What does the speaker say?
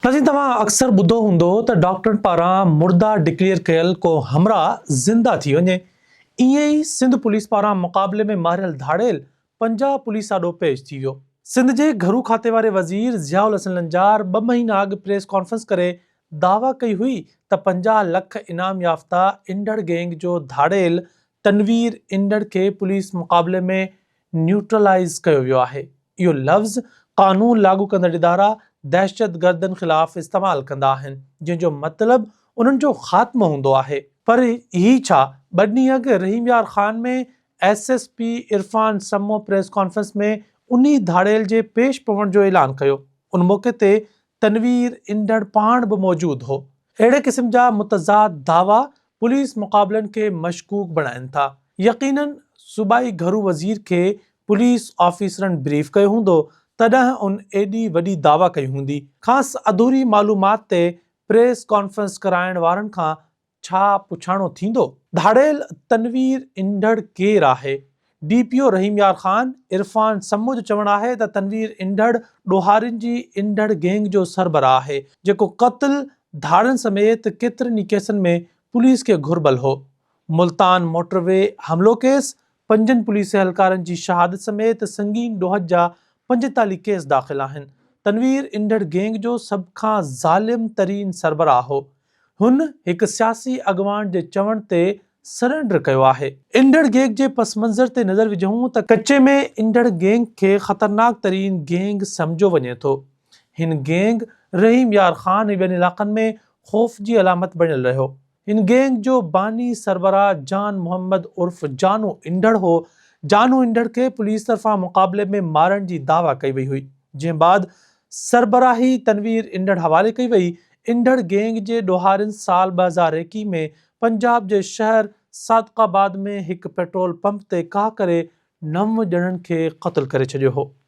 नाज़रीन, तव्हां अक्सर ॿुधो हूंदो त डॉक्टरनि पारां मुर्दा डिक्लेयर कयल को हमराह ज़िंदा थी वञे। ईअं ई सिंध पुलिस पारां मुक़ाबले में मारियल धाड़ेल पंजाब पुलिस आॾो पेश थी वियो। सिंध जे घरू खाते वारे वज़ीर ज़ियाउल हसन लंजार 2 महीना अॻु प्रेस कॉन्फ्रेंस करे दावा कई हुई त 50 लख इनाम याफ़्ता इंडड़ गैंग जो धाड़ेल तनवीर इंडड़ खे पुलिस मुक़ाबले में न्यूट्रलाइज़ कयो वियो आहे। इहो लफ़्ज़ क़ानून लागू कंदड़ इदारा दहशत गर्दनि ख़िलाफ़ इस्तेमालु कंदा आहिनि, जंहिंजो मतिलबु उन्हनि जो ख़ात्मो हूंदो आहे। पर ही छा? 2 ॾींहं अॻु रहीम यार ख़ान में SSP इरफान सम्मो प्रेस कॉन्फ्रेंस में उन्ही धाड़ेल जे पेश पवण जो ऐलान कयो। उन मौक़े ते तनवीर इंडड़ पाण बि मौजूदु हो। अहिड़े क़िस्म जा मुतज़ाद दावा पुलिस मुक़ाबलनि खे मशकूक बणाइनि था। यक़ीनन सूबाई घरू वज़ीर खे पुलिस ऑफिसरनि ब्रीफ कयो हूंदो, तॾहिं उन एॾी वॾी दावा कई हूंदी। ख़ासि अधूरी मालूमात ते प्रेस कॉन्फ्रेंस कराइण वारनि खां छा पुछाणो थींदो? धाड़ेल तनवीर इंडड़ केरु आहे? DPO रहीम यार ख़ान इरफान सम्मो जो चवणु आहे त तनवीर इंडड़ ॾोहारियुनि जी इंडड़ गैंग जो सरबराह आहे, जेको क़त्ल धाड़नि समेत केतिरनि ई केसनि में पुलिस खे घुर्बल हो। मुल्तान मोटरवे हमिलो केस, 5 पुलिस एहलकारनि जी शहादत समेत संगीन ॾोहनि जा 45 केस दाख़िल आहिनि। तनवीर इंडड़ गैंग जो सभ खां ज़ालिम तरीन सरबराह हो। हुन हिकु सियासी अॻवान जे चवण ते सरेंडर कयो आहे। इंडड़ गैंग जे पस मंज़र ते नज़र विझूं त कच्चे में इंडड़ गैंग खे ख़तरनाक तरीन गैंग सम्झो वञे थो। हिन गैंग रहीम यार ख़ान ऐं ॿियनि इलाक़नि में ख़ौफ़ जी अलामत बणियल रहियो। हिन गैंग जो बानी सरबराह जान मोहम्मद उर्फ जानू इंडड़ हो। जानू इंडड़ खे पुलिस तरफ़ां मुक़ाबले में मारण जी दावा कई वई हुई, जंहिं बाद सरबराही तनवीर इंडड़ हवाले कई वई। इंडड़ गैंग जे ॾोहारियुनि साल 2021 में पंजाब जे शहर सादिक़ाबाद में हिकु पेट्रोल पंप ते काह करे 9 ॼणनि खे क़त्ल करे छॾियो हो।